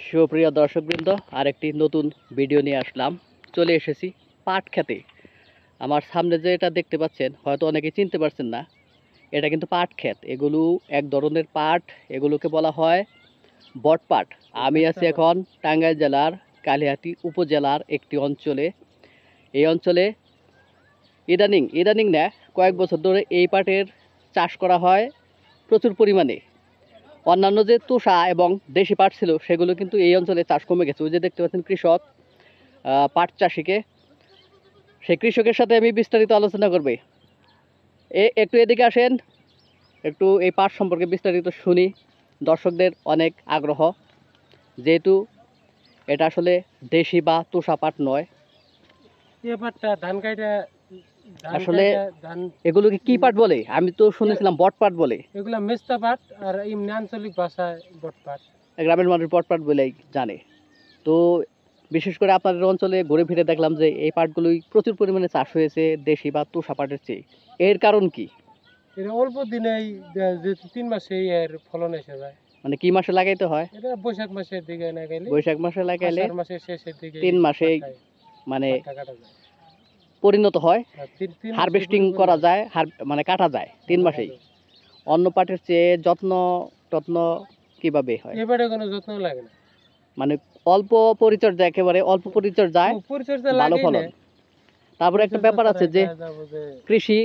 সুপ্রিয় দর্শকবৃন্দ, আরেকটি নতুন ভিডিও নিয়ে আসলাম। চলে এসেছি পাট খেতে। আমার সামনে যে এটা দেখতে পাচ্ছেন, হয়তো অনেকে চিনতে পারছেন না, এটা কিন্তু পাট ক্ষেত। এগুলো এক ধরনের পাট, এগুলোকে বলা হয় বটপাট। আমি আছি এখন টাঙ্গাইল জেলার কালিহাতী উপজেলার একটি অঞ্চলে। এই অঞ্চলে ইদানিং না, কয়েক বছর ধরে এই পাটের চাষ করা হয় প্রচুর পরিমাণে। অন্যান্য যে তোষা এবং দেশি পাট ছিল, সেগুলো কিন্তু এই অঞ্চলে চাষ কমে গেছে। ওই যে দেখতে পাচ্ছেন কৃষক, পাট চাষিকে, সেই কৃষকের সাথে আমি বিস্তারিত আলোচনা করবে। একটু এদিকে আসেন, একটু এই পাট সম্পর্কে বিস্তারিত শুনি। দর্শকদের অনেক আগ্রহ, যেহেতু এটা আসলে দেশি বা তোষা পাট নয়। এই পাটটা ধান কাটা আসলে এগুলোকে কি পাট বলে? আমি তো শুনেছিলাম বট পাট বলে। এগুলা মেস্তা পাট, আর এমনি আঞ্চলিক ভাষায় বট পাট। গ্রামের মানুষ বট পাট বলেই জানে। তো বিশেষ করে আপনাদের অঞ্চলে ঘুরে ফিরে দেখলাম যে এই পাটগুলোই প্রচুর পরিমাণে চাষ হয়েছে দেশি বা তোষা পাটের চেয়ে। এর কারণ কি? এটা অল্প দিনেই যেহেতু 3 মাসেই এর ফলন এসে যায়। মানে কি মাসে লাগাইতে হয়? এটা বৈশাখ মাসের দিকে লাগাইলে, বৈশাখ মাসে লাগাইলে আষাঢ় মাসের শেষের দিকে 3 মাসেই মানে পাটটা কাটা যায়। পরিণত হয়, তিন হারভেস্টিং করা যায়, মানে কাটা যায় 3 মাসেই। অন্য পাটের চেয়ে যত্ন টত্ন কিভাবে হয়? এবারে কোনো যত্ন লাগে না, মানে অল্প পরিচর্যা, একেবারে অল্প পরিচর্যায় পরিচর্যা ভালো লাগে ফলন। না। তারপরে একটা ব্যাপার আছে যে কৃষি,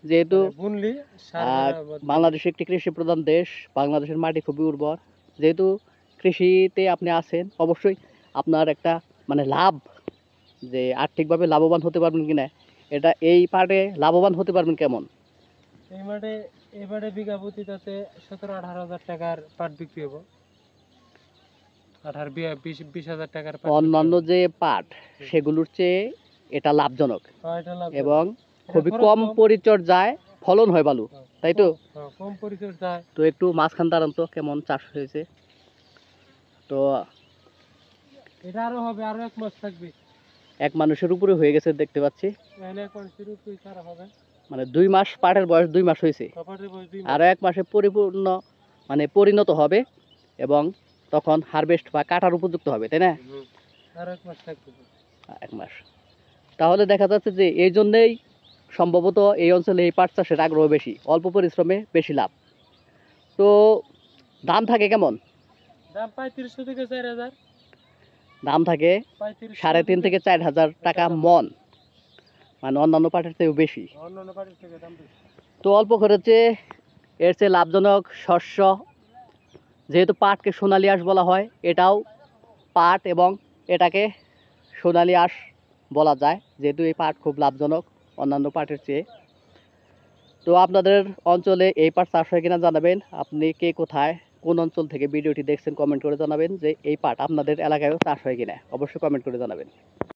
যেহেতু বুনলি বাংলাদেশ একটি কৃষি প্রধান দেশ, বাংলাদেশের মাটি খুবই উর্বর। যেহেতু কৃষিতে আপনি আছেন, অবশ্যই আপনার একটা মানে লাভ, যে আর্থিকভাবে লাভবান হতে পারবেন কিনা, এটা এই পাটে লাভবান হতে পারবেন কেমন? এই মাঠে এবারে বিঘা প্রতি তাতে 17-18 হাজার টাকার পাট বিক্রি হবো। 18-20 হাজার টাকার পাট অন্যান্য যে পাট, সেগুলোর চেয়ে এটা লাভজনক এবং খুবই কম পরিচর্যায় ফলন হয় ভালো, তাই তো? কম পরিচর্যায়। তো একটু মাঝখান দাঁড়ান তো, কেমন চাষ হয়েছে। তো এটা আরো হবে, আরো 1 মাস থাকবে। এক মানুষের উপরে হয়ে গেছে দেখতে পাচ্ছি। তাহলে 1 মাসের উপরে ছাড়া হবে। মানে 2 মাস, পাটের বয়স 2 মাস হয়েছে। পাটের বয়স 2 মাস। আরো 1 মাসে পরিপূর্ণ মানে পরিণত হবে এবং তখন হারভেস্ট বা কাটার উপযুক্ত হবে, তাই না? আরো 1 মাস থাকবে। 1 মাস। তাহলে দেখা যাচ্ছে যে এই জন্যেই সম্ভবত এই অঞ্চলে এই পাট চাষের আগ্রহ বেশি, অল্প পরিশ্রমে বেশি লাভ। তো দাম থাকে কেমন? দাম 3500 থেকে 4000। দাম থাকে 3.5 থেকে 4,000 টাকা মন, মানে অন্যান্য পাটের চেয়েও বেশি। অন্যান্য পাটের থেকে দাম বেশি। তো অল্প খরচে এর চেয়ে লাভজনক শস্য, যেহেতু পাটকে সোনালী আঁশ বলা হয়, এটাও পাট এবং এটাকে সোনালী আঁশ বলা যায়, যেহেতু এই পাট খুব লাভজনক অন্যান্য পাটের চেয়ে। তো আপনাদের অঞ্চলে এই পাট চাষ হয় কিনা জানাবেন। আপনি কে কোথায় কোন অঞ্চল থেকে ভিডিওটি দেখছেন কমেন্ট করে জানাবেন, যে এই পাট আপনাদের এলাকায়ও চাষ হয় কিনা অবশ্যই কমেন্ট করে জানাবেন।